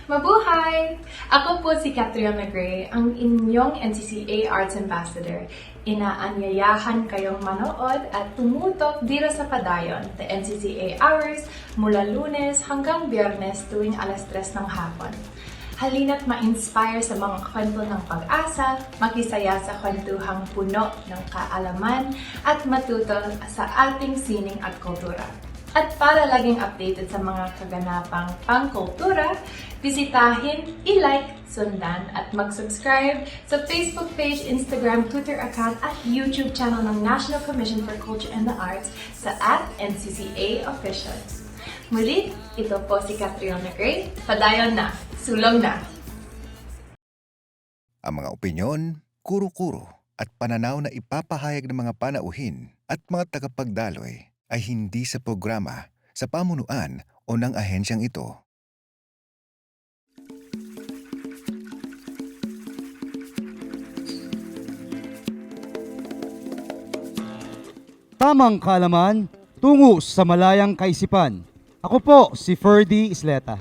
Mabuhay! Ako po si Catriona Gray, ang inyong NCCA Arts Ambassador. Inaanyayahan kayong manood at tumutok dito sa Padayon, the NCCA Hours, mula Lunes hanggang Biyernes tuwing alas 3 ng hapon. Halina't ma-inspire sa mga kwento ng pag-asa, makisaya sa kwentuhang puno ng kaalaman, at matuto sa ating sining at kultura. At para laging updated sa mga kaganapang pangkultura, bisitahin, i-like, sundan at mag-subscribe sa Facebook page, Instagram, Twitter account at YouTube channel ng National Commission for Culture and the Arts sa @NCCA Official. Muli, ito po si Catriona Gray. Padayon na, sulong na! Ang mga opinyon, kuro-kuro at pananaw na ipapahayag ng mga panauhin at mga tagapagdaloy ay hindi sa programa, sa pamunuan o ng ahensyang ito. Tamang kaalaman, tungo sa malayang kaisipan. Ako po si Ferdy Isleta.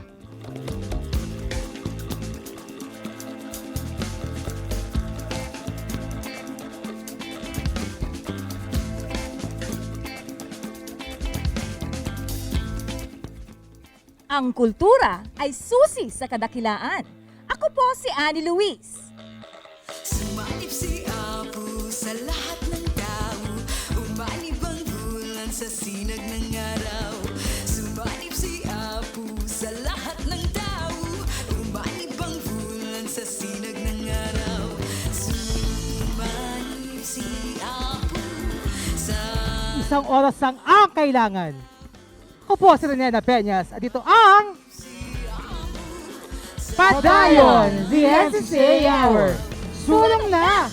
Ang kultura ay susi sa kadakilaan. Ako po si Annie Luis. Sumanib si Apo sa lahat ng tao. Umanib ang bulan sa sinag ng araw. Sumanib si Apo sa lahat ng tao. Umanib ang bulan sa sinag ng araw. Sumanib si Apo sa... Isang oras ang kailangan. Ako po si Renena Peñas at ito ang Padayon, the NCCA Hour. Sulong na!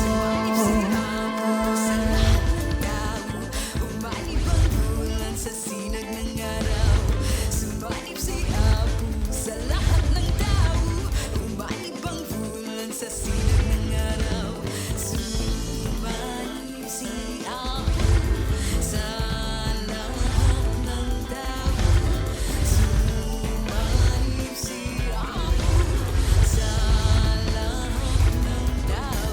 Sumanib si Apo sa lahat ng tao. Umanib ang bulan sa sinag ng araw. Sumanib si Apo sa lahat ng tao. Umanib ang bulan sa sinag ng araw. Sumanib si Apo sa lahat ng tao. Sumanib si Apo sa lahat ng tao.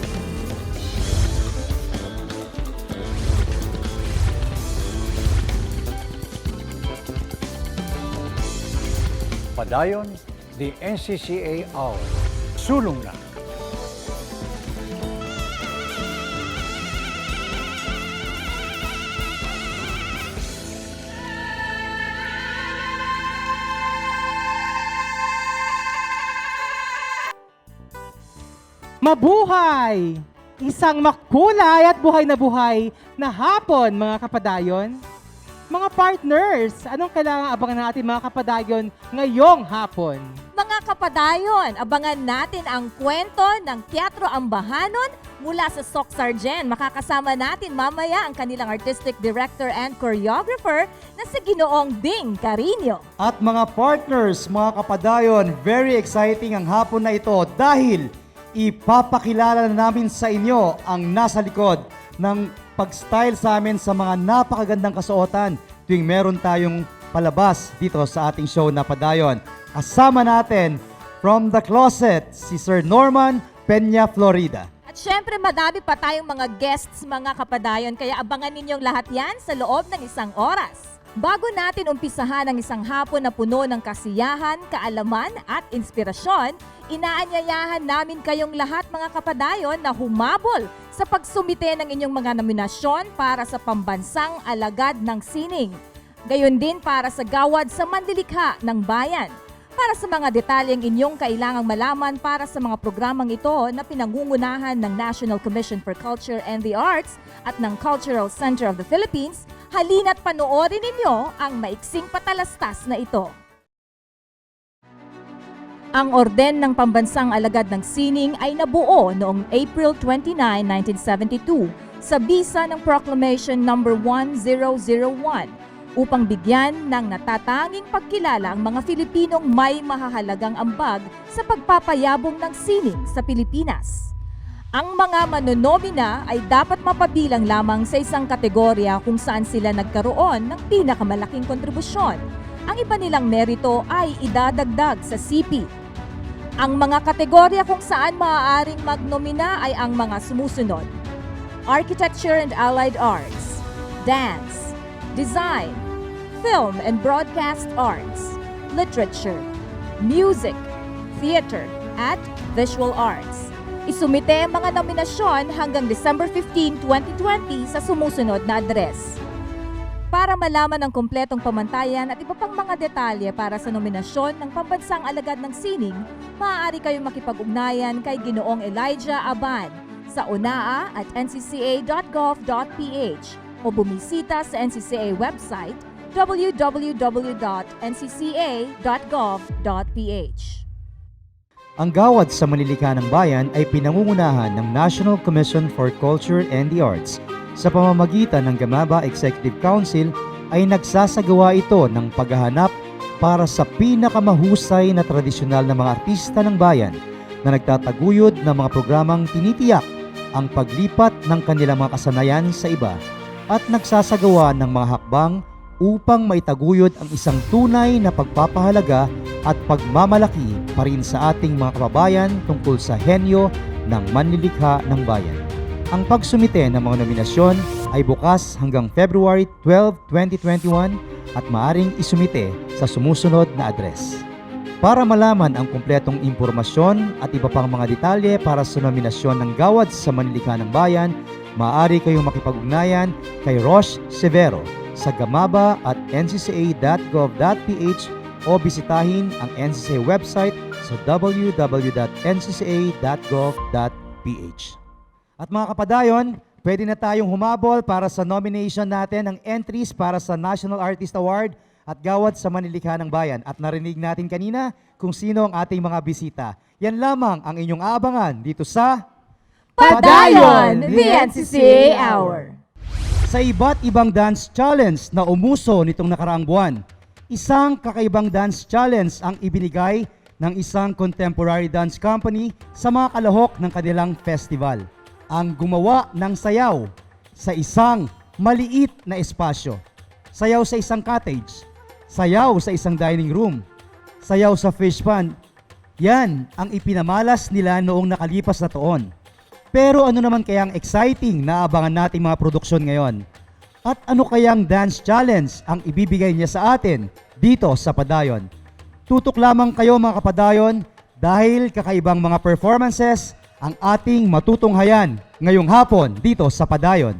Padayon, the NCCA Hour. Sulong na! Mabuhay! Isang makulay at buhay na hapon, mga kapadayon. Mga partners, anong kailangan abangan ng ating mga kapadayon ngayong hapon? Mga kapadayon, abangan natin ang kwento ng Teatro Ambahanon mula sa Sok Sargen. Makakasama natin mamaya ang kanilang artistic director and choreographer na si Ginoong Ding Carino. At mga partners, mga kapadayon, very exciting ang hapon na ito dahil ipapakilala na namin sa inyo ang nasa likod ng pag-style sa amin sa mga napakagandang kasuotan tuwing meron tayong palabas dito sa ating show na Padayon. Kasama natin from the closet si Sir Norman Peña Florida. At syempre, madami pa tayong mga guests, mga kapadayon, kaya abangan ninyong lahat yan sa loob ng isang oras. Bago natin umpisahan ang isang hapon na puno ng kasiyahan, kaalaman at inspirasyon, inaanyayahan namin kayong lahat mga kapadayon na humabol sa pagsumite ng inyong mga nominasyon para sa pambansang alagad ng sining. Gayon din para sa gawad sa manlilikha ng bayan. Para sa mga detalyeng inyong kailangang malaman para sa mga programang ito na pinangungunahan ng National Commission for Culture and the Arts at ng Cultural Center of the Philippines, halina't panoorin ninyo ang maiksing patalastas na ito. Ang Orden ng Pambansang Alagad ng Sining ay nabuo noong April 29, 1972 sa bisa ng Proclamation No. 1001 upang bigyan ng natatanging pagkilala ang mga Filipinong may mahahalagang ambag sa pagpapayabong ng sining sa Pilipinas. Ang mga manonomina ay dapat mapabilang lamang sa isang kategorya kung saan sila nagkaroon ng pinakamalaking kontribusyon. Ang iba nilang merito ay idadagdag sa CP. Ang mga kategorya kung saan maaaring magnomina ay ang mga sumusunod: Architecture and Allied Arts, Dance, Design, Film and Broadcast Arts, Literature, Music, Theater, at Visual Arts. Isumite ang mga nominasyon hanggang December 15, 2020 sa sumusunod na address. Para malaman ang kumpletong pamantayan at iba pang mga detalye para sa nominasyon ng Pambansang Alagad ng Sining, maaari kayong makipag-ugnayan kay Ginoong Elijah Aban sa unaa@ncca.gov.ph o bumisita sa NCCA website www.ncca.gov.ph. Ang gawad sa manlilikha ng bayan ay pinangungunahan ng National Commission for Culture and the Arts. Sa pamamagitan ng Gamaba Executive Council ay nagsasagawa ito ng paghahanap para sa pinakamahusay na tradisyonal na mga artista ng bayan na nagtataguyod ng mga programang tinitiyak ang paglipat ng kanilang mga kasanayan sa iba at nagsasagawa ng mga hakbang upang maitaguyod ang isang tunay na pagpapahalaga at pagmamalaki pa rin sa ating mga kababayan tungkol sa henyo ng manlilikha ng bayan. Ang pagsumite ng mga nominasyon ay bukas hanggang February 12, 2021 at maaring isumite sa sumusunod na address. Para malaman ang kumpletong impormasyon at iba pang mga detalye para sa nominasyon ng gawad sa manlilikha ng bayan, maaari kayong makipag-ugnayan kay Rosh Severo sa gamaba@ncca.gov.ph o bisitahin ang NCCA website sa www.ncca.gov.ph. At mga kapadayon, pwede na tayong humabol para sa nomination natin ng entries para sa National Artist Award at gawad sa manlilikha ng bayan. At narinig natin kanina kung sino ang ating mga bisita. Yan lamang ang inyong aabangan dito sa Padayon, the NCCA Hour. Sa iba't ibang dance challenge na umuso nitong nakaraang buwan, isang kakaibang dance challenge ang ibinigay ng isang contemporary dance company sa mga kalahok ng kanilang festival. Ang gumawa ng sayaw sa isang maliit na espasyo. Sayaw sa isang cottage. Sayaw sa isang dining room. Sayaw sa fish pond. Yan ang ipinamalas nila noong nakalipas na taon. Pero ano naman kayang exciting na abangan nating mga produksyon ngayon? At ano kayang dance challenge ang ibibigay niya sa atin dito sa Padayon? Tutok lamang kayo mga kapadayon dahil kakaibang mga performances ang ating matutunghayan ngayong hapon dito sa Padayon.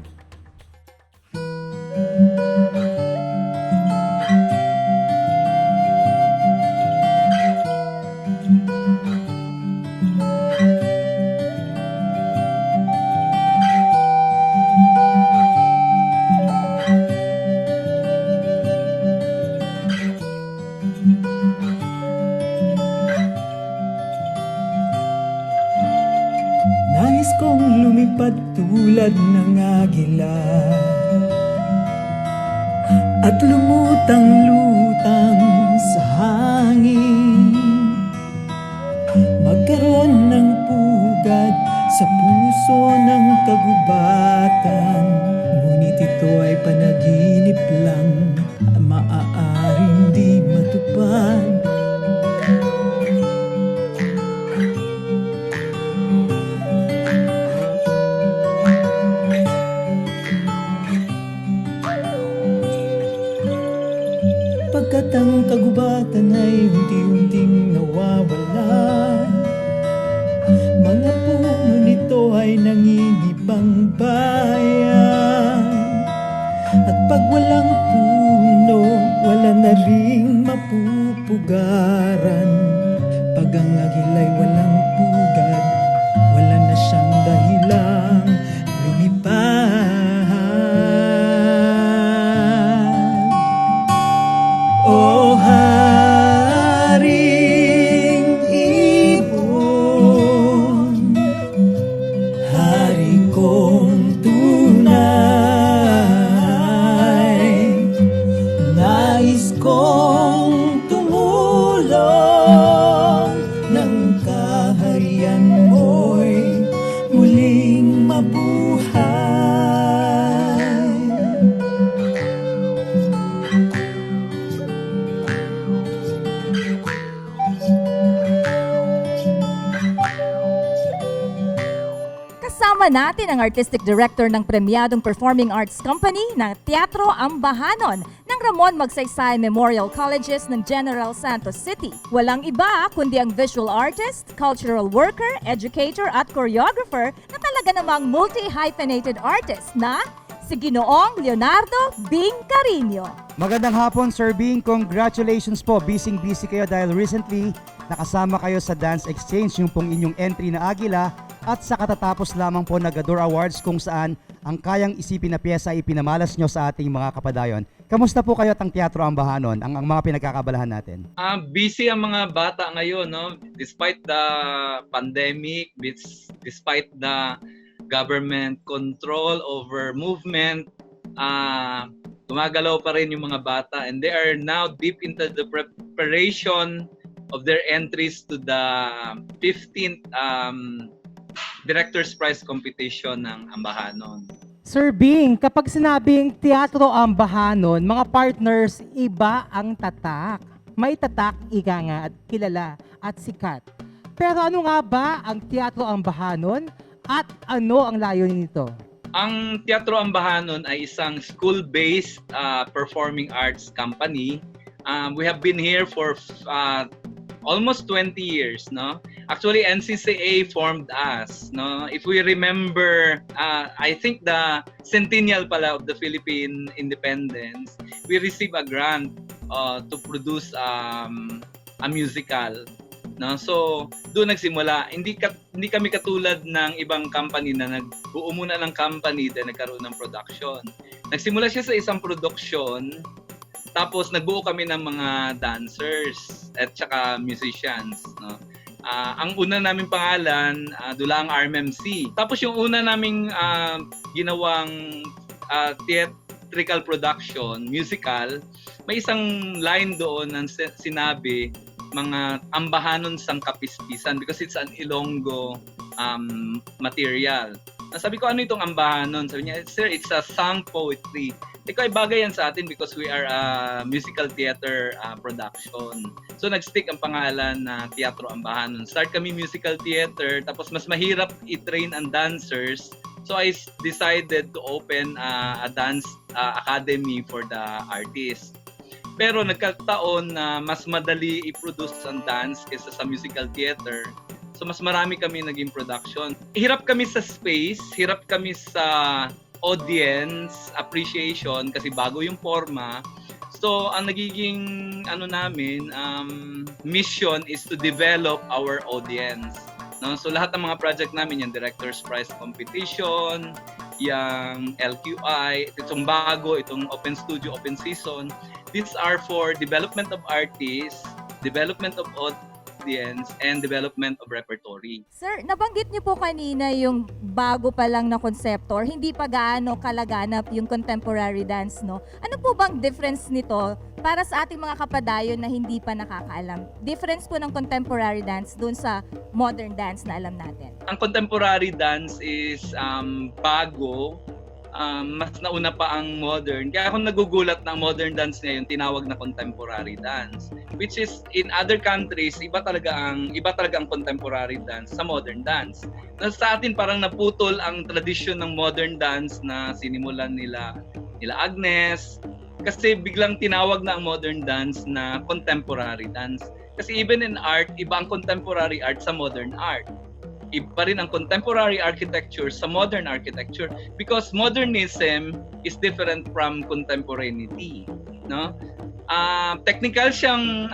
Nais kong lumipad tulad ng agila at lumutang-lutang sa hangin, magkaroon ng pugad sa puso ng kagubatan. Ngunit ito ay panaginip lang, maaaring di matupad. Pagkat ang kagubatan ay unti-unting nawawala, mga puno nito ay nangingibang bayan. At pag walang puno, wala na ring mapupugaran. Pag ang agilay walang pugad, wala na siyang dahilang lumipad. O Haring Ibon, hari kong tunay, nais kong tumulong ng kaharian mo'y muling mabuhay. Kasama natin ang Artistic Director ng premyadong Performing Arts Company ng Teatro Ambahanon ng Ramon Magsaysay Memorial Colleges ng General Santos City. Walang iba kundi ang visual artist, cultural worker, educator at choreographer na talaga namang multi-hyphenated artist na si Ginoong Leonardo Bing Carino. Magandang hapon, Sir Bing. Congratulations po. Busy kayo dahil recently nakasama kayo sa Dance Exchange, yung pong inyong entry na Agila, at sa katatapos lamang po na Gador Awards kung saan ang kayang isipin na piyesa ay pinamalas nyo sa ating mga kapadayon. Kamusta po kayo at ang Teatro Ambahanon, ang mga pinagkakabalahan natin? Busy ang mga bata ngayon, no? Despite the pandemic, despite the government control over movement, gumagalaw pa rin yung mga bata, and they are now deep into the preparation of their entries to the 15th Director's Prize competition ng Ambahanon. Sir Bing, kapag sinabing Teatro Ambahanon, mga partners, iba ang tatak. May tatak, ika nga, at kilala at sikat. Pero ano nga ba ang Teatro Ambahanon at ano ang layunin nito? Ang Teatro Ambahanon ay isang school-based performing arts company. We have been here for almost 20 years, no? Actually, NCCA formed us, no? If we remember, I think the centennial pala of the Philippine independence, we received a grant to produce a musical, no? So, doon nagsimula. Hindi kami katulad ng ibang company na nagbuo muna ng company then nagkaroon ng production. Nagsimula siya sa isang production. Tapos nagbuo kami ng mga dancers at saka musicians, no? Ang una naming pangalan, Dulang RMMC. Tapos yung una naming ginawang theatrical production, musical, may isang line doon na sinabi, mga ambahanon sang kapispisan, because it's an Ilonggo material. Sabi ko, ano itong ambahanon? Sabi niya, sir, it's a song poetry. Ikaw ay bagay yan sa atin because we are a musical theater production. So nag-stick ang pangalan na Teatro Ambahanon. Start kami musical theater, tapos mas mahirap i-train ang dancers. So I decided to open a dance academy for the artists. Pero nagkataon na mas madali i-produce ang dance kaysa sa musical theater. So mas marami kami naging production. Hirap kami sa space, hirap kami sa audience appreciation kasi bago yung forma. So ang nagiging mission is to develop our audience. No? So lahat ng mga project namin, yung Director's Prize competition, yung LQI, itong bago, itong Open Studio, Open Season, these are for development of artists, development of audience, and development of repertory. Sir, nabanggit niyo po kanina yung bago pa lang na konsepto or hindi pa gaano kalaganap yung contemporary dance, no? Ano po bang difference nito para sa ating mga kapadayon na hindi pa nakakaalam? Difference po ng contemporary dance dun sa modern dance na alam natin. Ang contemporary dance is bago, mas nauna pa ang modern. Kaya ako nagugulat na ang modern dance ngayon tinawag na contemporary dance, which is in other countries iba talaga ang contemporary dance sa modern dance. Sa atin parang naputol ang tradisyon ng modern dance na sinimulan nila Agnes, kasi biglang tinawag na ang modern dance na contemporary dance. Kasi even in art, iba ang contemporary art sa modern art. iba rin ang contemporary architecture sa modern architecture because modernism is different from contemporaneity, no? Technical siyang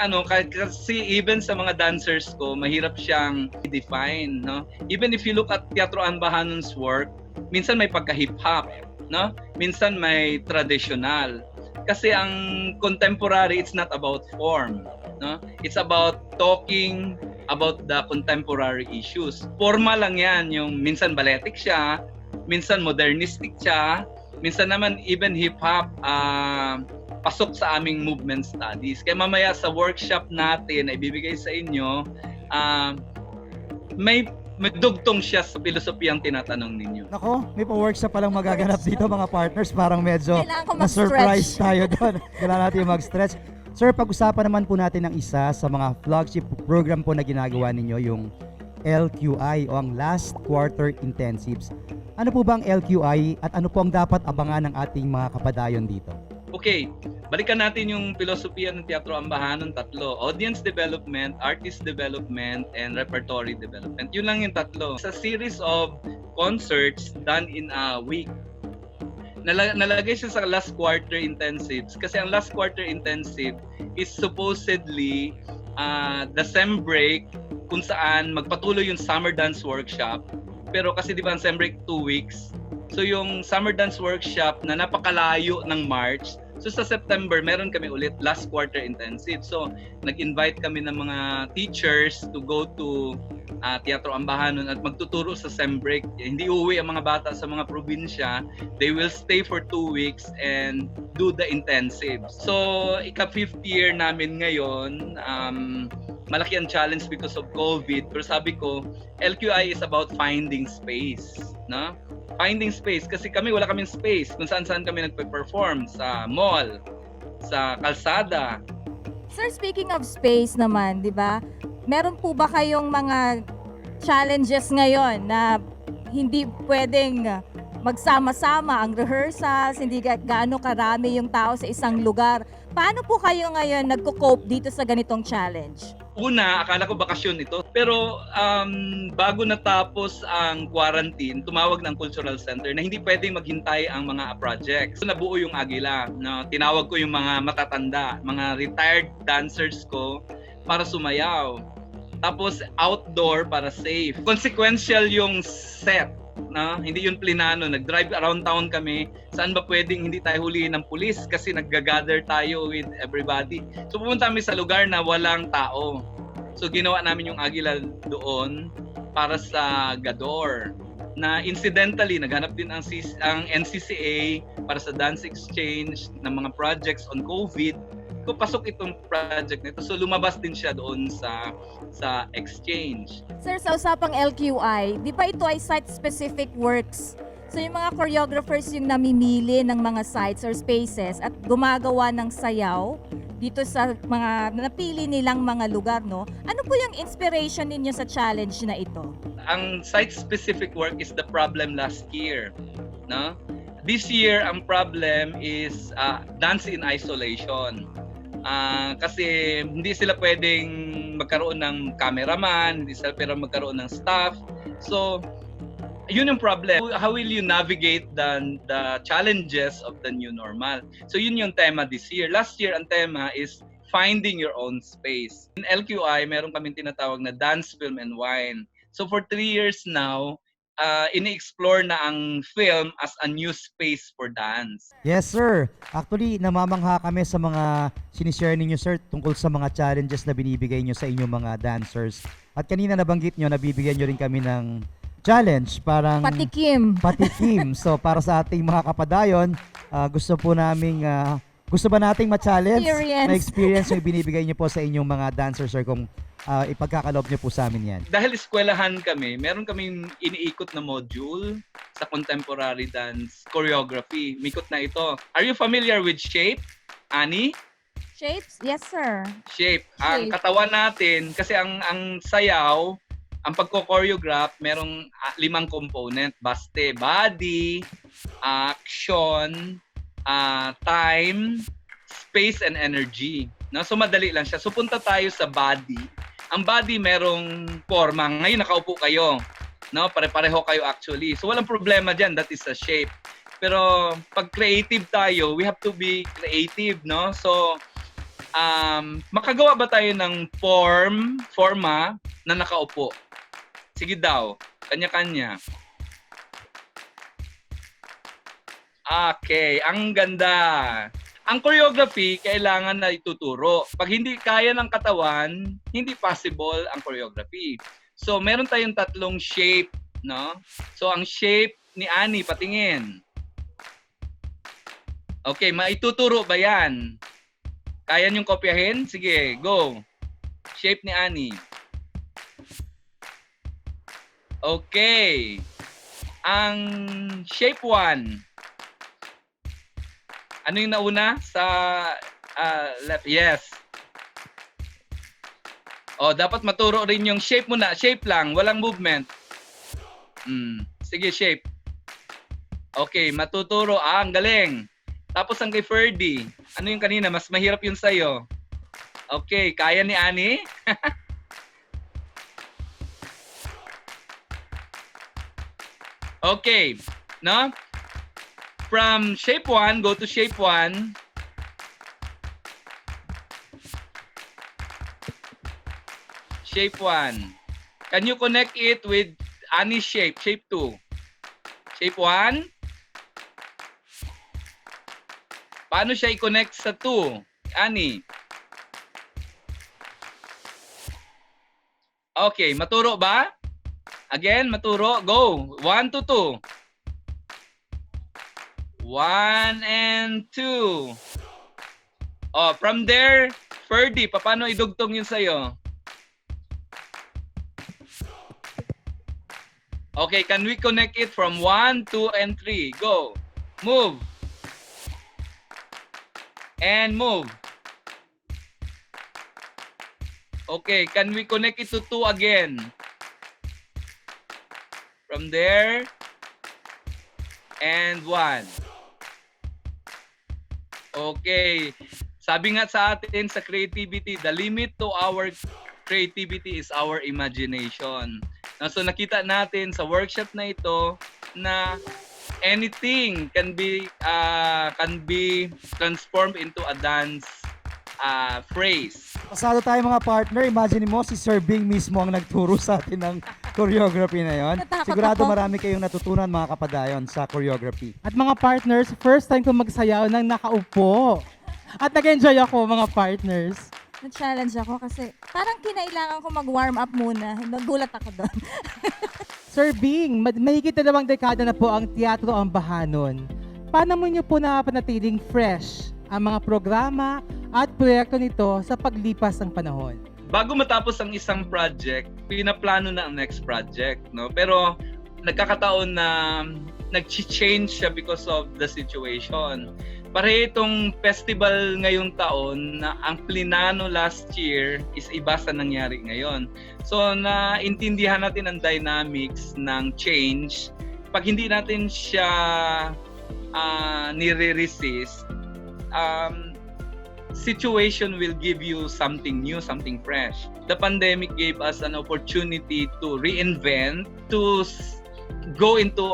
kasi even sa mga dancers ko mahirap siyang i-define, no? Even if you look at Teatro Ambahanon's work, minsan may pagka hip hop, no? Minsan may traditional. Kasi ang contemporary, it's not about form, no? It's about talking about the contemporary issues. Forma lang 'yan, yung minsan balletic siya, minsan modernistic siya, minsan naman even hip hop pasok sa aming movement studies. Kaya mamaya sa workshop natin ay bibigay sa inyo, may dugtong siya sa pilosopiyang tinatanong ninyo. Nako, may pa-workshop palang magaganap dito mga partners. Parang medyo Kailangan ko na-surprise mag-stretch. tayo doon. Kailangan natin mag-stretch. Sir, pag-usapan naman po natin ang isa sa mga flagship program po na ginagawa ninyo, yung LQI o ang Last Quarter Intensives. Ano po ba ang LQI at ano po ang dapat abangan ng ating mga kapadayon dito? Okay, balikan natin yung filosofiya ng Teatro Ambahanon, tatlo. Audience development, artist development, and repertory development. Yun lang yung tatlo. It's a series of concerts done in a week. Nalagay siya sa last quarter intensives kasi ang last quarter intensive is supposedly the sem break kung saan magpatuloy yung summer dance workshop. Pero kasi di ba ang sem break 2 weeks, so yung summer dance workshop na napakalayo ng March, so sa September meron kami ulit last quarter intensive. So nag-invite kami ng mga teachers to go to Teatro Ambahanon at magtuturo sa sem break. Hindi uuwi ang mga bata sa mga probinsya. They will stay for 2 weeks and do the intensive. So ika-5th year namin ngayon. Malaki ang challenge because of COVID. Pero sabi ko, LQI is about finding space, no? Finding space kasi wala kaming space kung saan kami nagpe-perform, sa mall, sa kalsada. Sir, speaking of space naman, di ba? Meron po ba kayong mga challenges ngayon na hindi pwedeng magsama-sama ang rehearsals, hindi gaano karami yung tao sa isang lugar? Paano po kayo ngayon nagko-cope dito sa ganitong challenge? Una, akala ko bakasyon ito. Pero bago natapos ang quarantine, tumawag ng Cultural Center na hindi pwedeng maghintay ang mga projects. So, nabuo yung Agila. No? Tinawag ko yung mga matatanda, mga retired dancers ko para sumayaw. Tapos outdoor para safe. Consequential yung set. No? Hindi yun plinano. Nag-drive around town kami. Saan ba pwedeng hindi tayo huliin ng pulis kasi nag-gather tayo with everybody. So pumunta kami sa lugar na walang tao. So ginawa namin yung Agila doon para sa Gador. Na incidentally, naghanap din ang NCCA para sa dance exchange ng mga projects on COVID. Kung pasok itong project nito, so lumabas din siya doon sa exchange. Sir, sa usapang LQI, di ba ito ay site-specific works? So yung mga choreographers yung namimili ng mga sites or spaces at gumagawa ng sayaw dito sa mga napili nilang mga lugar, no? Ano po yung inspiration ninyo sa challenge na ito? Ang site-specific work is the problem last year, no? This year, ang problem is dance in isolation. Kasi hindi sila pwedeng magkaroon ng cameraman, hindi sila pwedeng magkaroon ng staff. So, yun yung problem. How will you navigate the challenges of the new normal? So, yun yung tema this year. Last year, ang tema is finding your own space. In LQI, meron kaming tinatawag na Dance, Film, and Wine. So, for 3 years now, ini-explore na ang film as a new space for dance. Yes, sir. Actually, namamangha kami sa mga sinishare ninyo, sir, tungkol sa mga challenges na binibigay nyo sa inyong mga dancers. At kanina nabanggit nyo, nabibigyan nyo rin kami ng challenge, parang Patikim. patikim. So, para sa ating mga kapadayon, gusto ba nating ma-challenge na experience yung binibigay nyo po sa inyong mga dancers, sir, kung ipagkakaloob nyo po sa amin yan? Dahil eskwelahan kami, meron kaming iniikot na module sa contemporary dance choreography. Mikot na ito. Are you familiar with Shape, Annie? Shapes? Yes, sir. Shape. Ang katawan natin, kasi ang sayaw, ang pagko-choreograph, merong 5 component. Baste, body, action, time, space, and energy. No? So madali lang siya. So punta tayo sa body. Ang body merong forma. Ngayon nakaupo kayo. No, pare-pareho kayo actually. So walang problema diyan, that is a shape. Pero pag creative tayo, we have to be creative, no? So makagawa ba tayo ng forma na nakaupo? Sige daw, kanya-kanya. Okay, ang ganda. Ang choreography, kailangan na ituturo. Pag hindi kaya ng katawan, hindi possible ang choreography. So, meron tayong tatlong shape, no? So, ang shape ni Annie, patingin. Okay, maituturo ba yan? Kaya niyong kopyahin? Sige, go. Shape ni Annie. Okay. Ang shape 1. Ano yung nauna sa left? Yes. Oh, dapat maturo rin yung shape muna. Shape lang, walang movement. Sige, shape. Okay, matuturo. Ang galing. Tapos ang kay Ferdy. Ano yung kanina? Mas mahirap yung sa'yo. Okay, kaya ni Annie? Okay, no? From shape 1, go to shape 1. Shape 1. Can you connect it with Annie's shape? Shape 2. Shape 1. Paano siya i-connect sa 2? Annie. Okay, maturo ba? Again, maturo. Go. 1 to 2. 1 and 2. Oh, from there, Ferdy, paano idugtong yun sa'yo? Okay, can we connect it from 1, 2, and 3? Go. Move. And move. Okay, can we connect it to 2 again? From there. And 1. Okay. Sabi nga sa atin sa creativity, the limit to our creativity is our imagination. So nakita natin sa workshop na ito na anything can be transformed into a dance phrase. Pasado tayo mga partner. Imagine mo si Sir Bing mismo ang nagturo sa atin ng choreography na yon. Natakot Sigurado ako. marami kayong natutunan mga kapadayon sa choreography. At mga partners, first time ko magsayaw ng nakaupo. At nag-enjoy ako mga partners. Na-challenge ako kasi parang kinailangan ko mag-warm up muna. Nagulat ako doon. Sir Bing, mahigit 2 dekada na po ang Teatro Ambahanon. Paano mo niyo po napanatiling fresh ang mga programa at proyekto nito sa paglipas ng panahon? Bago matapos ang isang project, pinaplano na ang next project, no? Pero nagkakataon na nag-change siya because of the situation. Pareho itong festival ngayong taon na ang plinano last year is iba sa nangyari ngayon. So naintindihan natin ang dynamics ng change. Pag hindi natin siya nire-resist, situation will give you something new, something fresh. The pandemic gave us an opportunity to reinvent, to go into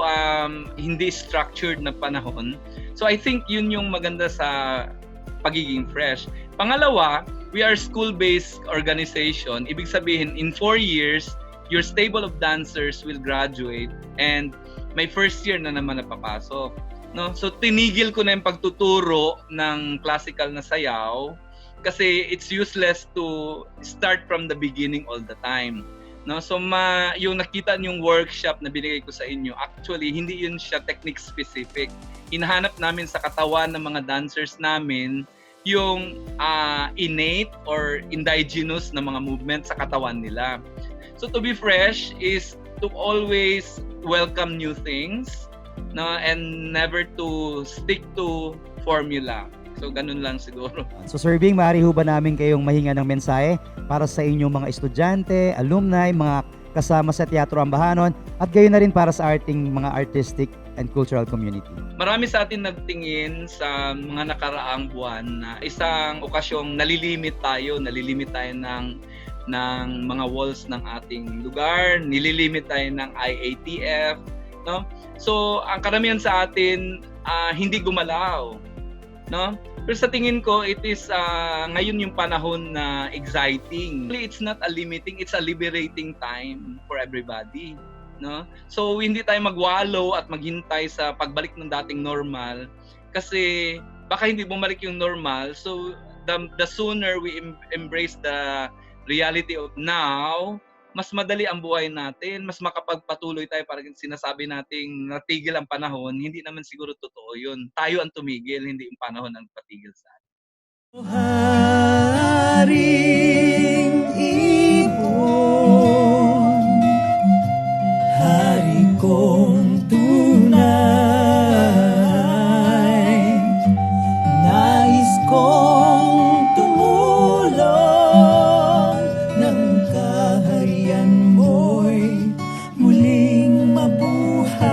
hindi structured na panahon. So I think yun yung maganda sa pagiging fresh. Pangalawa, we are school-based organization. Ibig sabihin, in 4 years, your stable of dancers will graduate and may first year na naman napapasok. No? So tinigil ko na yung pagtuturo ng classical na sayaw kasi it's useless to start from the beginning all the time. No? So yung nakita niyong workshop na binigay ko sa inyo, actually hindi yun siya technique specific. Hinahanap namin sa katawan ng mga dancers namin yung innate or indigenous na mga movement sa katawan nila. So to be fresh is to always welcome new things, no, and never to stick to formula. So ganun lang siguro. So Sir Bing, maaari ho ba namin kayong mahinga ng mensahe para sa inyong mga estudyante, alumni, mga kasama sa Teatro Ambahanon at gayon na rin para sa mga artistic and cultural community? Marami sa atin nagtingin sa mga nakaraang buwan na isang okasyong nalilimit tayo ng ng mga walls ng ating lugar, nililimit tayo ng IATF, no? So, ang karamihan sa atin hindi gumalaw, no? Pero sa tingin ko, it is ngayon yung panahon na exciting. It's not a limiting, it's a liberating time for everybody, no? So, hindi tayo magwalo at maghintay sa pagbalik ng dating normal kasi baka hindi bumalik yung normal. So, the sooner we embrace the reality of now, mas madali ang buhay natin, mas makapagpatuloy tayo. Parang sinasabi nating natigil ang panahon, hindi naman siguro totoo yun. Tayo ang tumigil, hindi yung panahon ang patigil sa atin. Haring ibon, hari kong tunay, nais kong tumulong ng kaharian mo'y muling mabuhay.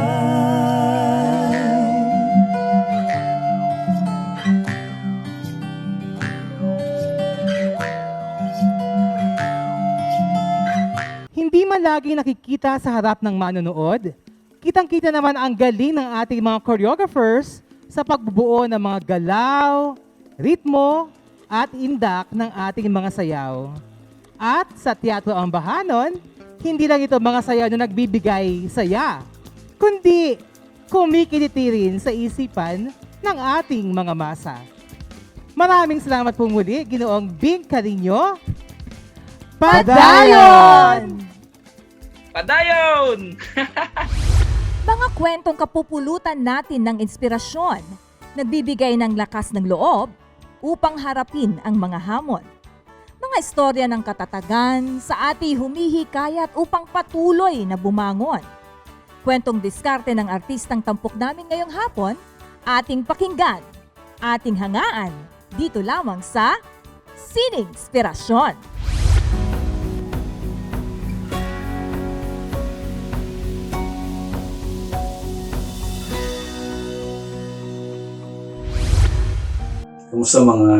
Hindi man lagi nakikita sa harap ng manonood, kitang-kita naman ang galing ng ating mga choreographers sa pagbubuo ng mga galaw, ritmo, at indak ng ating mga sayaw. At sa Teatro Ambahanon, hindi lang ito mga sayaw na nagbibigay saya, kundi kumikiliti rin sa isipan ng ating mga masa. Maraming salamat po muli, Ginoong Bing Carino. Padayon! Padayon! Mga kwentong kapupulutan natin ng inspirasyon, nagbibigay ng lakas ng loob upang harapin ang mga hamon. Mga istorya ng katatagan sa ating humihikayat upang patuloy na bumangon. Kwentong diskarte ng artistang tampok namin ngayong hapon, ating pakinggan, ating hangaan, dito lamang sa Sining Inspirasyon. Kamusta mga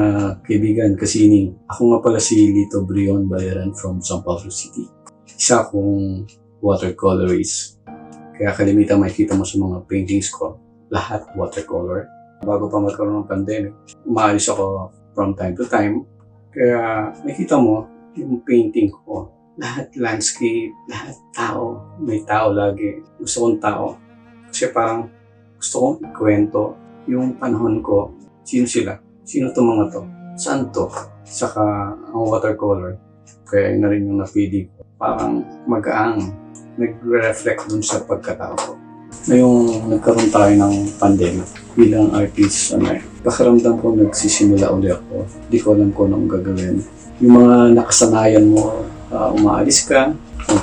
kaibigan, kasining? Ako nga pala si Lito Brion Bayaran from San Pablo City. Isa akong watercolorist. Kaya kalimitan makikita mo sa mga paintings ko, lahat watercolor. Bago pa magkaroon ng pandemic, umaalis ako from time to time. Kaya makikita mo yung painting ko, lahat landscape, lahat tao. May tao lagi. Gusto kong tao. Kasi parang gusto kong ikwento yung panahon ko. Sino sila? Sino itong mga to? Saan to? Saka ang watercolor, kaya yun na rin yung napili ko. Parang mag-aang, nag-reflect dun sa pagkatao ko. Ngayong nagkaroon tayo ng pandemic, bilang artist, pakiramdam ko nagsisimula ulit ako. Di ko alam kung anong gagawin. Yung mga nakasanayan mo, umaalis ka,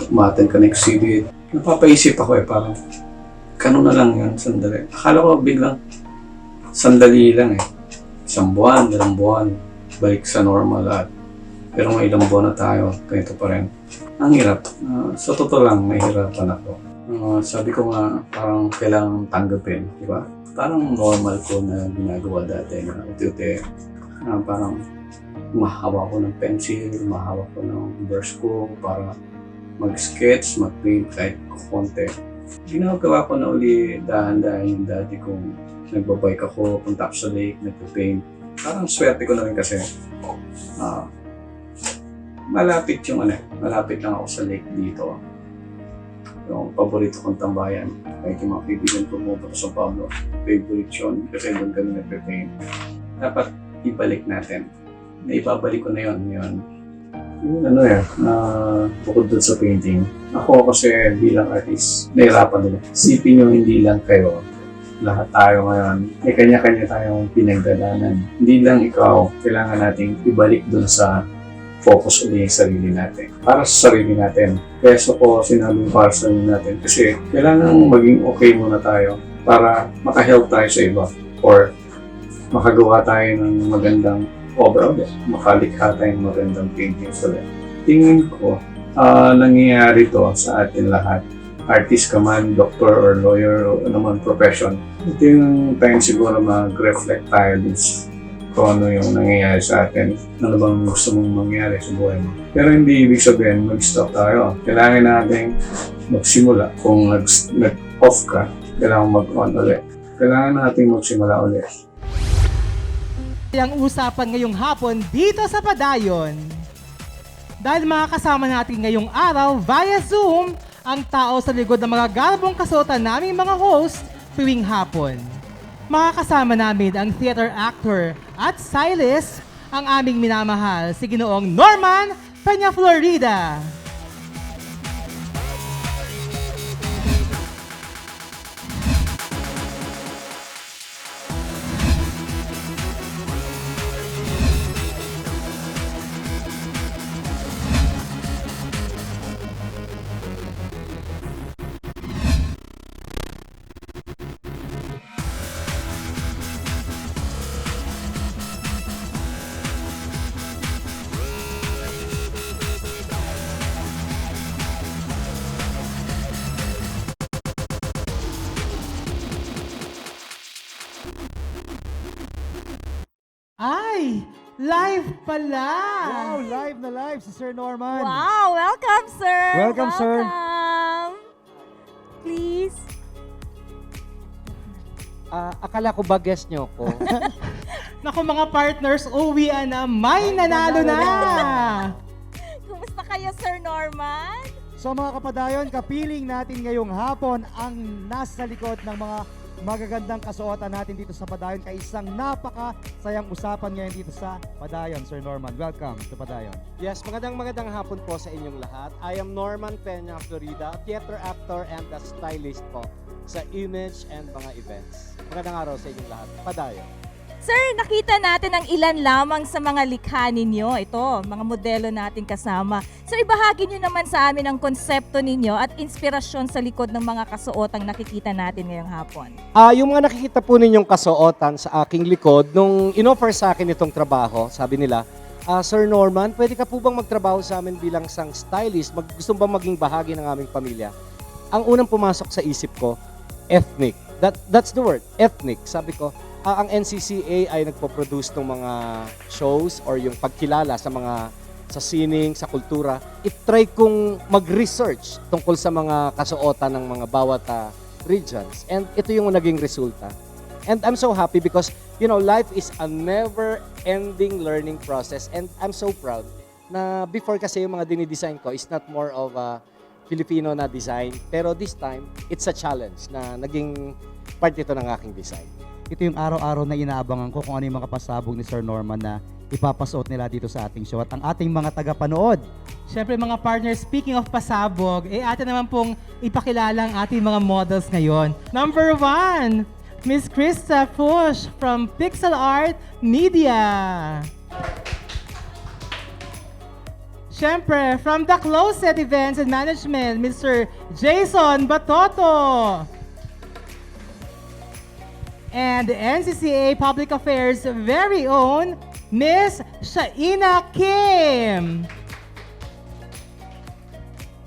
umaten ka na exhibit, napapaisip ako parang, kano na lang yun, sandali. Akala ko biglang, sandali lang Isang buwan, 2 buwan, balik sa normal lahat. Pero may ilang buwan na tayo, ganito pa rin. Ang hirap. Sa totoo lang, nahihirapan ako. Sabi ko nga, parang kailangan tanggapin, di ba? Parang normal ko na ginagawa dati na uti-uti. Parang mahawa ko ng pencil, mahawa ko ng brush ko para mag-sketch, mag-paint kahit konti. Ginagawa ko na uli dahan-dahan yung dati kong nagbabike ako, punta ako sa lake, nagpa-paint. Parang swerte ko na rin kasi malapit malapit lang ako sa lake dito. Yung paborito kong tambayan, kahit yung mga kaibigan ko mo sa San Pablo, favorite yun kasi doon kami nagpa-paint. Dapat ibalik natin. Naibabalik ko na yun. Yun bukod doon sa painting. Ako kasi bilang artist, nahirapan nila. Isipin nyo hindi lang kayo, lahat tayo ngayon, may kanya-kanya tayong pinagdadaanan. Hindi lang ikaw, kailangan nating ibalik dun sa focus ulit yung sarili natin. Para sa sarili natin. Kaya ko sinabi para sa sarili natin kasi kailangan maging okay muna tayo para maka-help tayo sa iba or makagawa tayo ng magandang overall, makalikha tayo ng magandang paintings ulit. Tingin ko, nangyayari to sa atin lahat. Artist ka man, doctor or lawyer o naman profession. Ito yung time siguro mag-reflect tayo kung ano yung nangyayari sa atin. Ano bang gusto mong mangyari sa buhay mo. Pero hindi ibig sabihin mag-stop tayo. Kailangan natin magsimula. Kung nag-off ka, kailangan mag-on ulit. Kailangan natin magsimula ulit. Ang usapan ngayong hapon dito sa Padayon. Dahil makakasama natin ngayong araw via Zoom ang tao sa likod ng mga garbong kasuotan naming mga host tuwing hapon. Makakasama namin ang theater actor at stylist, ang aming minamahal, si Ginoong Norman Peña Florida. Ay, live pala! Wow, live na live si Sir Norman. Wow, welcome, sir. Welcome, sir. Welcome. Please. Akala ko ba guest nyo ko? Naku mga partners, uwian na, may nanalo na! Kumusta kayo, Sir Norman? So mga kapadayon, kapiling natin ngayong hapon ang nasa likod ng mga magagandang kasuotan natin dito sa Padayon kay isang napaka-sayang usapan ngayon dito sa Padayon. Sir Norman, welcome to Padayon. Yes, magandang hapon po sa inyong lahat. I am Norman Peña Florida, theater actor and a stylist po sa image and mga events. Magandang araw sa inyong lahat. Padayon. Sir, nakita natin ang ilan lamang sa mga likha ninyo. Ito, mga modelo natin kasama. Sir, ibahagi nyo naman sa amin ang konsepto ninyo at inspirasyon sa likod ng mga kasuotang nakikita natin ngayong hapon. Yung mga nakikita po ninyong kasuotan sa aking likod, nung inoffer sa akin itong trabaho, sabi nila, Sir Norman, pwede ka po bang magtrabaho sa amin bilang isang stylist? Gusto bang maging bahagi ng aming pamilya? Ang unang pumasok sa isip ko, ethnic. That's the word, ethnic. Sabi ko, ang NCCA ay nagpo-produce ng mga shows or yung pagkilala sa sining, sa kultura. I-try kong mag-research tungkol sa mga kasuotan ng mga bawat regions. And ito yung naging resulta. And I'm so happy because, life is a never-ending learning process. And I'm so proud na before kasi yung mga dinidesign ko is not more of a Filipino na design. Pero this time, it's a challenge na naging part ito ng aking design. Ito yung araw-araw na inaabangan ko kung ano yung mga pasabog ni Sir Norman na ipapasuot nila dito sa ating show. At ang ating mga tagapanood, Siyempre mga partners, speaking of pasabog, atin naman pong ipakilala ang ating mga models ngayon. Number 1, Miss Krista Push from Pixel Art Media. Siyempre, from The Closet Events and Management, Mr. Jason Batoto. And the NCCA Public Affairs very own, Miss Shaina Kim.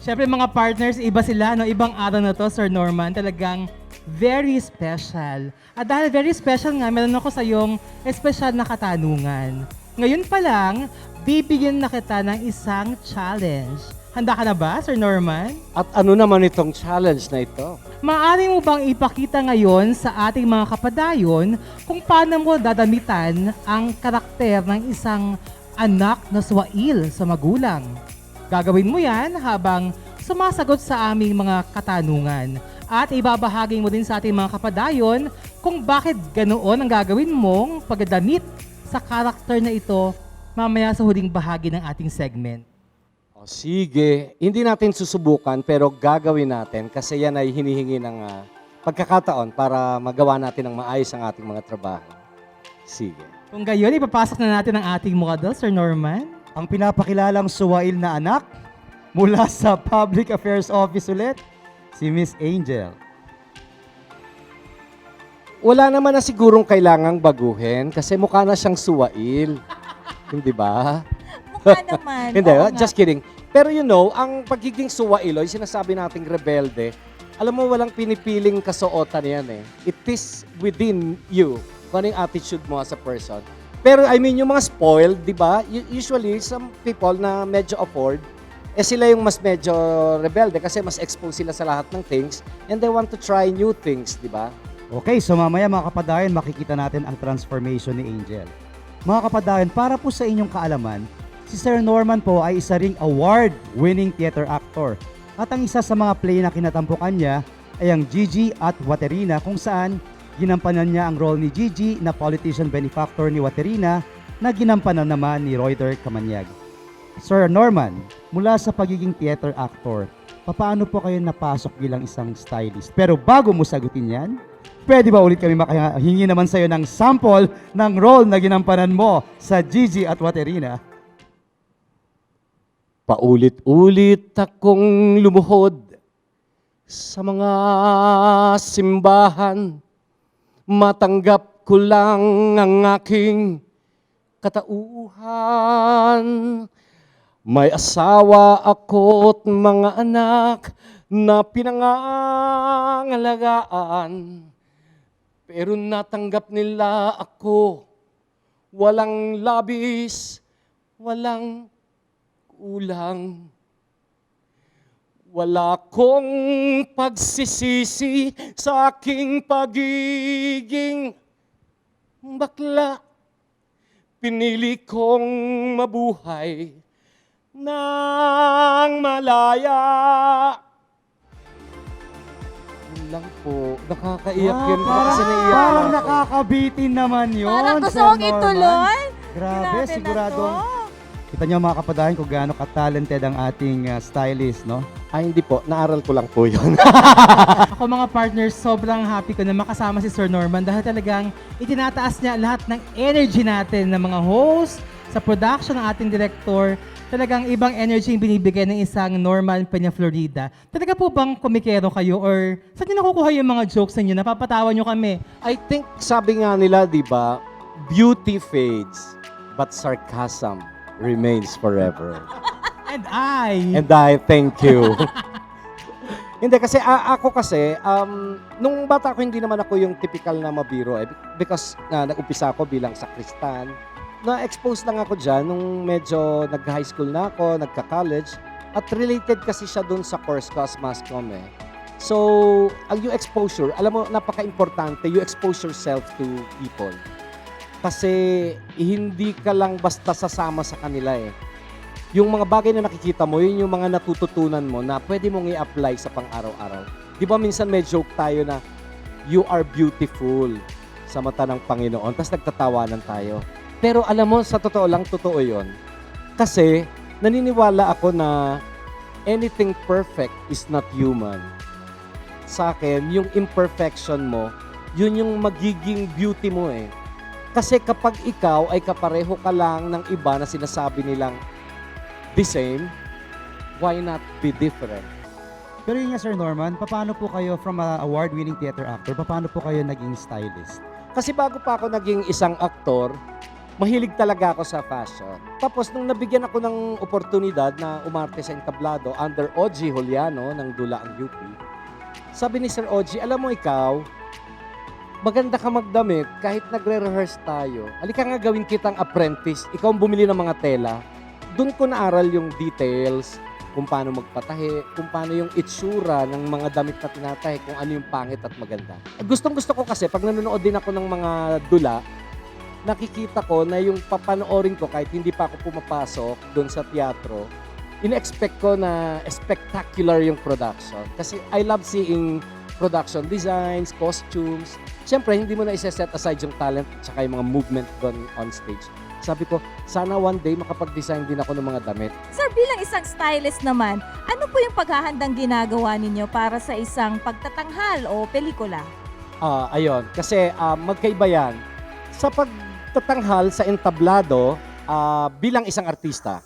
Siyempre mga partners, iba sila, no? Ibang araw na to, Sir Norman. Talagang very special. At dahil very special nga, meron ako sa iyong special na katanungan. Ngayon pa lang, bibigyan na kita ng isang challenge. Handa ka na ba, Sir Norman? At ano naman itong challenge na ito? Maaari mo bang ipakita ngayon sa ating mga kapadayon kung paano mo dadamitan ang karakter ng isang anak na swail sa magulang? Gagawin mo yan habang sumasagot sa aming mga katanungan. At ibabahagi mo din sa ating mga kapadayon kung bakit ganoon ang gagawin mong pagdadamit sa karakter na ito mamaya sa huling bahagi ng ating segment. Sige, hindi natin susubukan pero gagawin natin kasi yan ay hinihingi ng pagkakataon para magawa natin ng maayos ang ating mga trabaho. Sige. Kung gayon, ipapasok na natin ang ating model, Sir Norman. ang pinapakilalang suwail na anak mula sa Public Affairs Office ulit, si Miss Angel. Wala naman na sigurong kailangang baguhin kasi mukha na siyang suwail. Hindi ba? Mukha naman. Hindi, Oo nga. just kidding. Pero ang pagiging suwail, yung sinasabi nating rebelde, alam mo, walang pinipiling kasuotan yan eh. It is within you. Kung ano yung attitude mo as a person. Pero I mean, yung mga spoiled, di ba? Usually, some people na medyo afford, sila yung mas medyo rebelde kasi mas exposed sila sa lahat ng things and they want to try new things, di ba? Okay, so mamaya mga kapadayon, makikita natin ang transformation ni Angel. Mga kapadayon, para po sa inyong kaalaman, si Sir Norman po ay isa ring award-winning theater actor. At ang isa sa mga play na kinatampukan niya ay ang Gigi at Waterina, kung saan ginampanan niya ang role ni Gigi na politician benefactor ni Waterina na ginampanan naman ni Reuter Camaniag. Sir Norman, mula sa pagiging theater actor, paano po kayo napasok bilang isang stylist? Pero bago mo sagutin yan, pwede ba ulit kami makahingi naman sa'yo ng sample ng role na ginampanan mo sa Gigi at Waterina? Paulit-ulit akong lumuhod sa mga simbahan. Matanggap ko lang ang aking katauhan. May asawa ako't mga anak na pinangangalagaan. Pero natanggap nila ako, walang labis, walang kulang. Wala kong pagsisisi sa aking pagiging bakla. Pinili kong mabuhay ng malaya. Yun lang po. Nakakaiyak yun. Kasi naiyak Parang ako. nakakabitin naman yun, Parang gusto Sir kong Norman. ituloy. Grabe, Grabe na sigurado. to. Kita niyo mga kapadayon kung gaano ka-talented ang ating stylist, no? Ay, hindi po. Naaral ko lang po yun. Ako mga partners, sobrang happy ko na makasama si Sir Norman dahil talagang itinataas niya lahat ng energy natin ng mga host, sa production ng ating director. Talagang ibang energy yung binibigay ng isang Norman Peña Florida. Talaga po bang komikero kayo or saan niyo nakukuha yung mga jokes ninyo? Napapatawa niyo kami. I think sabi nga nila, di ba, beauty fades, but sarcasm remains forever. And I... And I thank you. Hindi, kasi ako kasi, nung bata ako, hindi naman ako yung typical na mabiro. Because nag-umpisa ako bilang sakristan. Na-expose lang ako dyan nung medyo nag-high school na ako, nagka-college. At related kasi siya dun sa course ko as mass comm eh. So, yung exposure, alam mo, napaka-importante, you expose yourself to people. Kasi hindi ka lang basta sasama sa kanila eh. Yung mga bagay na nakikita mo, yun yung mga natututunan mo na pwede mong i-apply sa pang-araw-araw. Di ba minsan may joke tayo na, you are beautiful sa mata ng Panginoon, tapos nagtatawanan tayo. Pero alam mo, sa totoo lang, totoo yun. Kasi naniniwala ako na anything perfect is not human. Sa akin, yung imperfection mo, yun yung magiging beauty mo eh. Kasi kapag ikaw ay kapareho ka lang ng iba na sinasabi nilang the same, why not be different? Pero yun nga, Sir Norman, paano po kayo from a award-winning theater actor, paano po kayo naging stylist? Kasi bago pa ako naging isang aktor, mahilig talaga ako sa fashion. Tapos nung nabigyan ako ng oportunidad na umarte sa entablado under OG Juliano ng Dulaang UP, sabi ni Sir OG, alam mo ikaw, maganda ka magdamit kahit nagre-rehearse tayo. Halika nga gawin kitang apprentice. Ikaw ang bumili ng mga tela. Doon ko naaral yung details, kung paano magpatahi, kung paano yung itsura ng mga damit na tinatahi, kung ano yung pangit at maganda. Gustong-gusto ko kasi, pag nanonood din ako ng mga dula, nakikita ko na yung papanoorin ko kahit hindi pa ako pumapasok doon sa teatro, in-expect ko na spectacular yung production. Kasi I love seeing production designs, costumes. Siyempre, hindi mo na isa-set aside yung talent at saka yung mga movement doon on stage. Sabi ko, sana one day makapag-design din ako ng mga damit. Sir, bilang isang stylist naman, ano po yung paghahandang ginagawa ninyo para sa isang pagtatanghal o pelikula? Ayun, kasi magkaiba yan. Sa pagtatanghal sa entablado, bilang isang artista,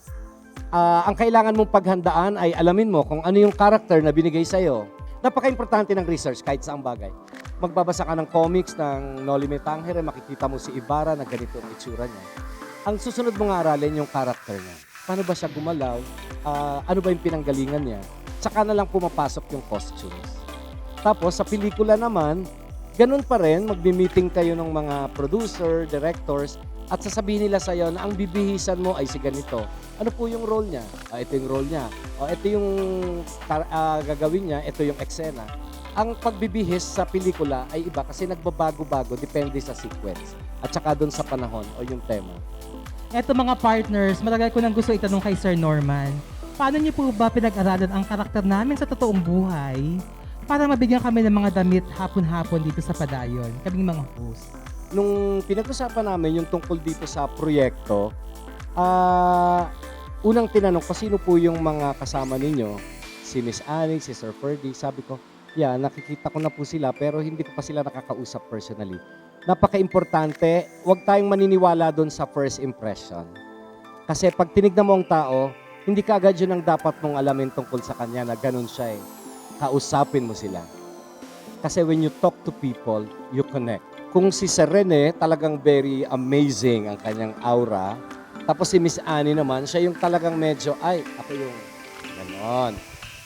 ang kailangan mong paghandaan ay alamin mo kung ano yung character na binigay sa'yo. Napaka-importante ng research kahit saang bagay. Magbabasa ka ng comics ng Noli Me Tangere, makikita mo si Ibarra na ganito ang itsura niya. Ang susunod mong aralin yung character niya. Paano ba siya gumalaw? Ano ba yung pinanggalingan niya? Tsaka na lang pumapasok yung costumes. Tapos sa pelikula naman, ganun pa rin, magbi-meeting kayo ng mga producer, directors, at sasabihin nila sa'yo na ang bibihisan mo ay si ganito. Ano po yung role niya? Ito yung role niya. Ito yung gagawin niya, ito yung eksena. Ang pagbibihis sa pelikula ay iba kasi nagbabago-bago depende sa sequence at saka doon sa panahon o yung tema. Eto mga partners, matagal ko nang gusto itanong kay Sir Norman, paano niyo po ba pinag-aralan ang karakter namin sa totoong buhay para mabigyan kami ng mga damit hapon-hapon dito sa Padayon, kaming mga host? Nung pinag-usapan namin yung tungkol dito sa proyekto, unang tinanong ko, sino po yung mga kasama ninyo? Si Miss Annie, si Sir Ferdy. Sabi ko, nakikita ko na po sila pero hindi ko pa sila nakakausap personally. Napaka-importante, huwag tayong maniniwala doon sa first impression. Kasi pag tinignan mo ang tao, hindi ka agad yun ang dapat mong alamin tungkol sa kanya na ganun siya eh. Kausapin mo sila. Kasi when you talk to people, you connect. Kung si Sir Rene, talagang very amazing ang kanyang aura. Tapos si Miss Annie naman, siya yung talagang medyo, ako yung ganon.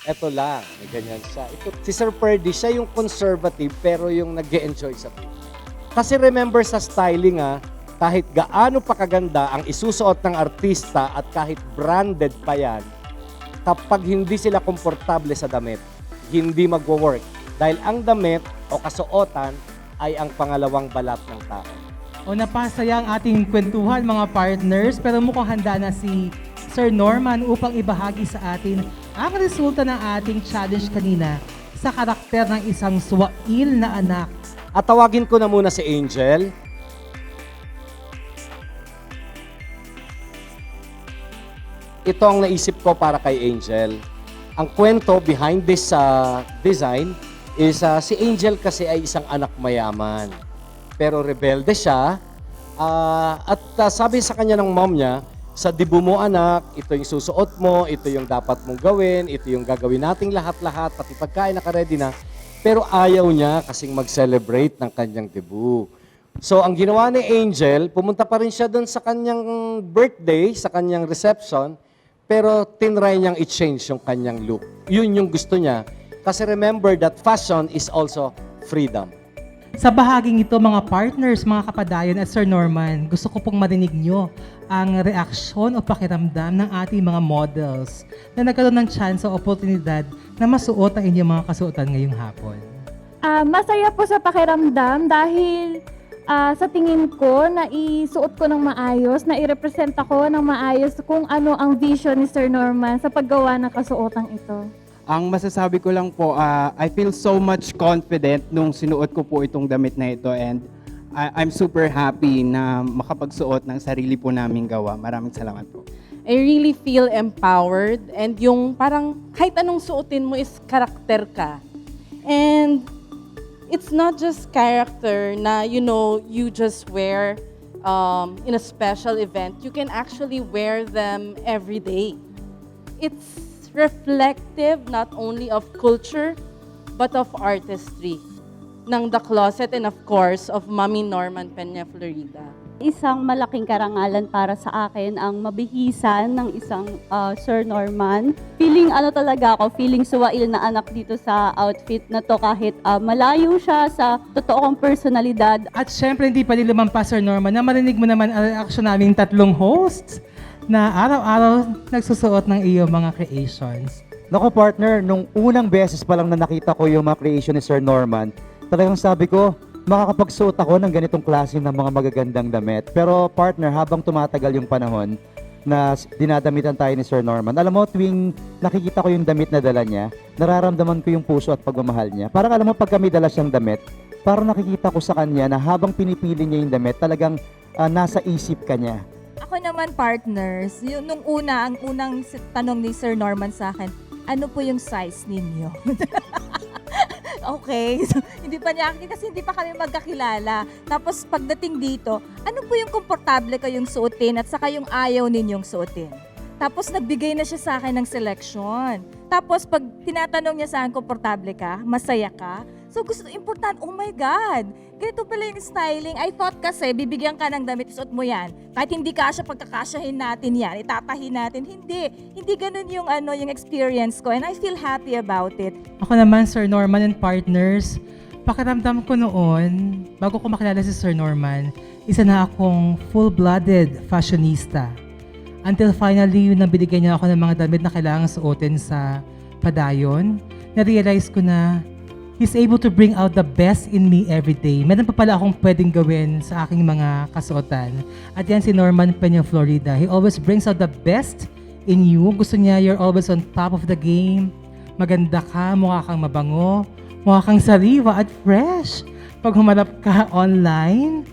Eto lang, may ganyan siya. Si Sir Ferdy, siya yung conservative pero yung nag-e-enjoy sa buhay. Kasi remember sa styling kahit gaano pa kaganda ang isusuot ng artista at kahit branded pa yan, kapag hindi sila komportable sa damit, hindi magwo-work. Dahil ang damit o kasuotan ay ang pangalawang balat ng tao. Napasaya ang ating kwentuhan mga partners, pero mukhang handa na si Sir Norman upang ibahagi sa atin ang resulta ng ating challenge kanina sa karakter ng isang swail na anak. At tawagin ko na muna si Angel. Ito ang naisip ko para kay Angel. Ang kwento behind this design is si Angel kasi ay isang anak mayaman. Pero rebelde siya. At sabi sa kanya ng mom niya, sa dibu mo anak, ito yung susuot mo, ito yung dapat mong gawin, ito yung gagawin nating lahat-lahat, pati pagkain naka-ready na. Pero ayaw niya kasing mag-celebrate ng kanyang debut. So, ang ginawa ni Angel, pumunta pa rin siya doon sa kanyang birthday, sa kanyang reception, pero tinry niyang i-change yung kanyang look. Yun yung gusto niya. Kasi remember that fashion is also freedom. Sa bahaging ito, mga partners, mga kapadayon at Sir Norman, gusto ko pong marinig nyo ang reaksyon o pakiramdam ng ating mga models na nagkaroon ng chance o oportunidad na masuot ang inyong mga kasuotan ngayong hapon. Masaya po sa pakiramdam dahil sa tingin ko na isuot ko ng maayos, na i-represent ako ng maayos kung ano ang vision ni Sir Norman sa paggawa ng kasuotang ito. Ang masasabi ko lang po, I feel so much confident nung sinuot ko po itong damit na ito and I'm super happy na makapagsuot ng sarili po naming gawa. Maraming salamat po. I really feel empowered and yung parang kahit anong suotin mo is karakter ka. And it's not just character na, you just wear in a special event. You can actually wear them every day. It's reflective not only of culture but of artistry ng The Closet and of course of Mami Norman Peña Florida. Isang malaking karangalan para sa akin ang mabihisan ng isang Sir Norman. Feeling suwail na anak dito sa outfit na to kahit malayo siya sa totoong personalidad. At syempre hindi pa rin lumampas Sir Norman na marinig mo naman ang reaksyon naming tatlong hosts na araw-araw nagsusuot ng iyong mga creations. Naku partner, nung unang beses pa lang na nakita ko yung mga creation ni Sir Norman, talagang sabi ko, makakapagsuot ako ng ganitong klase ng mga magagandang damit. Pero partner, habang tumatagal yung panahon na dinadamitan tayo ni Sir Norman, alam mo, tuwing nakikita ko yung damit na dala niya, nararamdaman ko yung puso at pagmamahal niya. Parang alam mo, pag kami dala siyang damit, parang nakikita ko sa kanya na habang pinipili niya yung damit, talagang nasa isip ka niya. Ako naman, partners, ang unang tanong ni Sir Norman sa akin, ano po yung size ninyo? Okay, so, hindi pa niya kasi hindi pa kami magkakilala. Tapos pagdating dito, ano po yung komportable kayong suotin at saka yung ayaw ninyong suotin? Tapos nagbigay na siya sa akin ng selection. Tapos pag tinatanong niya sa akin, komportable ka? Masaya ka? So important, oh my God, ganito pala yung styling. I thought kasi, bibigyan ka ng damit, isuot mo yan. Kahit hindi kasya, pagkakasyahin natin yan, itatahin natin. Hindi ganun yung experience ko. And I feel happy about it. Ako naman, Sir Norman and partners, Pakiramdam ko noon, bago ko makilala si Sir Norman, isa na akong full-blooded fashionista. Until finally, yun nang binigyan niya ako ng mga damit na kailangan suotin sa padayon, na-realize ko na he's able to bring out the best in me every day. Meron pa pala akong pwedeng gawin sa aking mga kasuotan. At yan si Norman Peña Florida. He always brings out the best in you. Gusto niya, you're always on top of the game. Maganda ka, mukha kang mabango, mukha kang sariwa at fresh pag humarap ka online.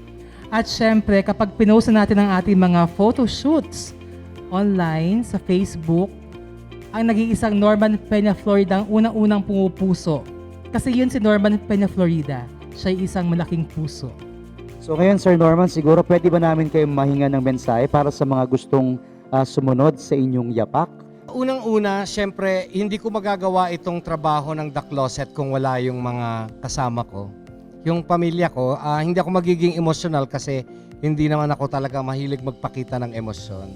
At syempre, kapag pinost natin ang ating mga photo shoots online sa Facebook, ang nag-iisang Norman Peña Florida ang unang-unang pumupuso. Kasi yun si Norman Peña Florida. Siya'y isang malaking puso. So ngayon, Sir Norman, siguro pwede ba namin kayo mahinga ng mensahe para sa mga gustong sumunod sa inyong yapak? Unang-una, syempre, hindi ko magagawa itong trabaho ng The Closet kung wala yung mga kasama ko. Yung pamilya ko, hindi ako magiging emotional kasi hindi naman ako talaga mahilig magpakita ng emosyon.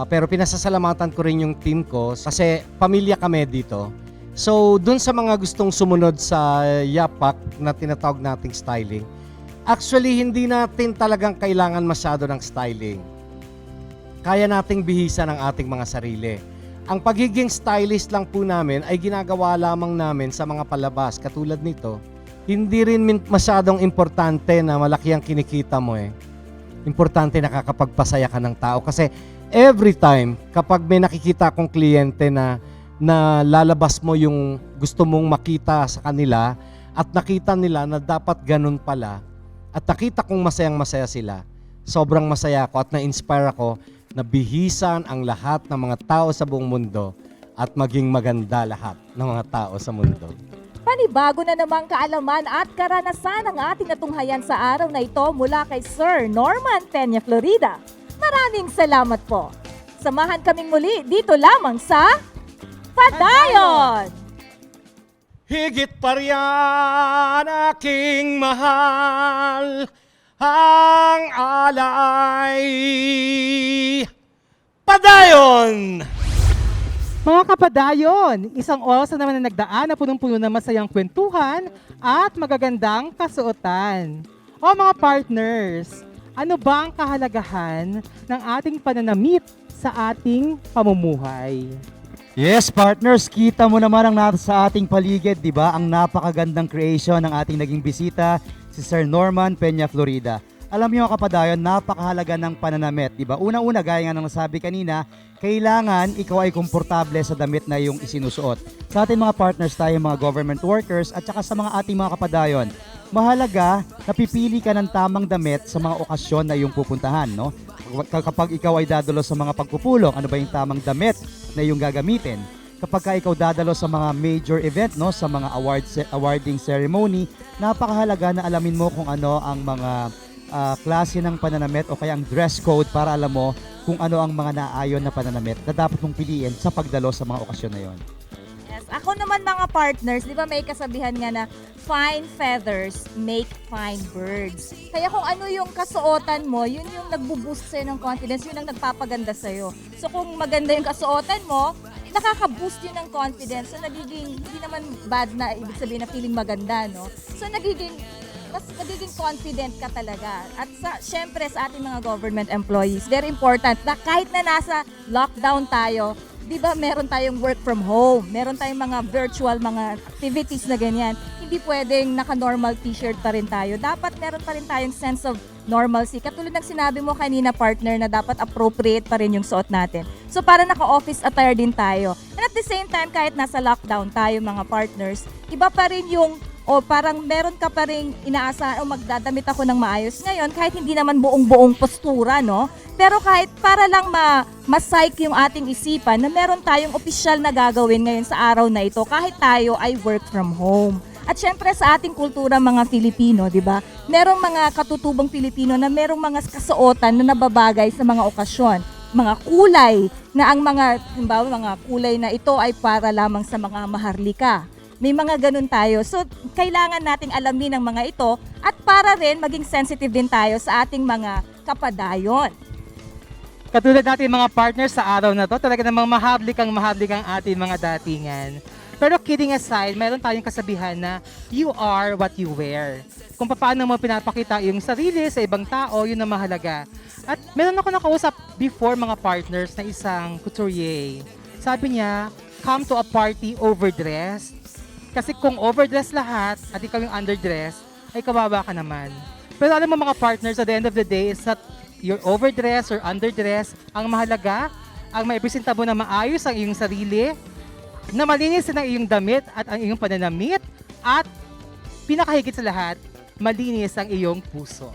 Pero pinasasalamatan ko rin yung team ko kasi pamilya kami dito. So, dun sa mga gustong sumunod sa yapak na tinatawag nating styling, actually, hindi natin talagang kailangan masyado ng styling. Kaya nating bihisan ang ating mga sarili. Ang pagiging stylist lang po namin ay ginagawa lamang namin sa mga palabas. Katulad nito, hindi rin masyadong importante na malaki ang kinikita mo eh. Importante nakakapagpasaya ka ng tao. Kasi every time, kapag may nakikita akong kliyente na lalabas mo yung gusto mong makita sa kanila at nakita nila na dapat ganun pala at nakita kong masayang-masaya sila, sobrang masaya ako at na-inspire ako na bihisan ang lahat ng mga tao sa buong mundo at maging maganda lahat ng mga tao sa mundo. Panibago na namang kaalaman at karanasan ang ating natunghayan sa araw na ito mula kay Sir Norman Peña Florida. Maraming salamat po. Samahan kaming muli dito lamang sa Padayon! Higit pa riyan aking mahal ang alay. Padayon! Mga kapadayon, isang oras na naman na nagdaan na punong-puno ng masayang kwentuhan at magagandang kasuotan. O mga partners, ano ba ang kahalagahan ng ating pananamit sa ating pamumuhay? Yes, partners, kita mo naman ang nasa ating paligid, di ba? Ang napakagandang creation ng ating naging bisita, si Sir Norman Peña Florida. Alam niyo kapadayon, napakahalaga ng pananamit, di ba? Unang-una, gaya nga ng nasabi kanina, kailangan ikaw ay komportable sa damit na iyong isinusuot. Sa ating mga partners tayo, mga government workers, at saka sa mga ating mga kapadayon, mahalaga na pipili ka ng tamang damit sa mga okasyon na iyong pupuntahan, no? Kapag ikaw ay dadalo sa mga pagpupulong, ano ba yung tamang damit na iyong gagamitin? Kapag ikaw dadalo sa mga major event, no, sa mga awarding ceremony, napakahalaga na alamin mo kung ano ang mga klase ng pananamit o kaya ang dress code para alam mo kung ano ang mga naayon na pananamit na dapat mong piliin sa pagdalo sa mga okasyon na yon. Yes, ako naman mga partners, di ba may kasabihan nga na fine feathers make fine birds. Kaya kung ano yung kasuotan mo, yun yung nagbo-boost sa'yo ng confidence, yun ang nagpapaganda sa'yo. So kung maganda yung kasuotan mo, nakaka-boost yun ng confidence. So nagiging, hindi naman bad na ibig sabihin na feeling maganda, no? So nagiging confident ka talaga. At syempre sa ating mga government employees, very important na kahit na nasa lockdown tayo, di ba meron tayong work from home, meron tayong mga virtual mga activities na ganyan. Hindi pwedeng naka-normal t-shirt pa rin tayo. Dapat meron pa rin tayong sense of normalcy. Katulad ng sinabi mo kanina, partner, na dapat appropriate pa rin yung suot natin. So para naka-office attire din tayo. And at the same time, kahit nasa lockdown tayo mga partners, iba pa rin yung parang meron ka pa rin inaasahan magdadamit ako ng maayos ngayon kahit hindi naman buong-buong postura, no? Pero kahit para lang ma-psych yung ating isipan na meron tayong opisyal na gagawin ngayon sa araw na ito kahit tayo ay work from home. At syempre sa ating kultura mga Filipino, di ba? Merong mga katutubong Filipino na merong mga kasuotan na nababagay sa mga okasyon. Mga kulay na ang mga kulay na ito ay para lamang sa mga maharlika. May mga ganun tayo. So, kailangan nating alamin ang mga ito at para rin maging sensitive din tayo sa ating mga kapadayon. Katulad natin mga partners sa araw na to, talaga namang mahablik ang ating mga datingan. Pero kidding aside, mayroon tayong kasabihan na you are what you wear. Kung paano mo pinapakita yung sarili sa ibang tao, yun ang mahalaga. At meron ako nakausap before mga partners na isang couturier. Sabi niya, come to a party overdressed. Kasi kung overdressed lahat at ikaw yung underdressed, ay kawawa ka naman. Pero alam mo mga partners, at the end of the day, is that you're overdressed or underdressed. Ang mahalaga, ang maipresenta mo na maayos ang iyong sarili, na malinis ang iyong damit at ang iyong pananamit, at pinakahigit sa lahat, malinis ang iyong puso.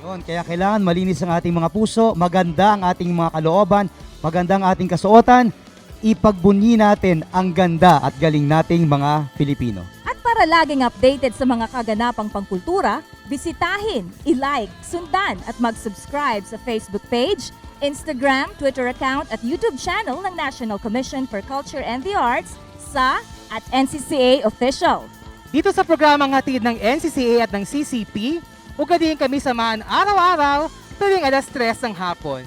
Yun, kaya kailangan malinis ang ating mga puso, maganda ang ating mga kalooban, maganda ang ating kasuotan, ipagbunyi natin ang ganda at galing nating mga Pilipino. At para laging updated sa mga kaganapang pangkultura, bisitahin, i-like, sundan at mag-subscribe sa Facebook page, Instagram, Twitter account at YouTube channel ng National Commission for Culture and the Arts sa @NCCA Official. Dito sa programang hatid ng NCCA at ng CCP, ugaliin kami samahan araw-araw tuwing 3:00 ng hapon.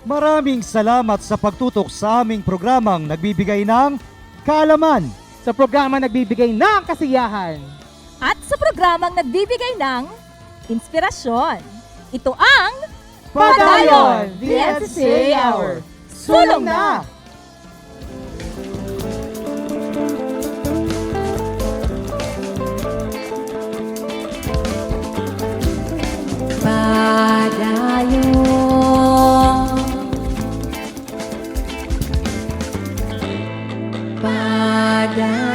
Maraming salamat sa pagtutok sa aming programang nagbibigay ng kaalaman. Sa programa nagbibigay ng kasiyahan. At sa programang nagbibigay ng inspirasyon. Ito ang Padayon, the NCCA Hour. Sulong na! Padayon.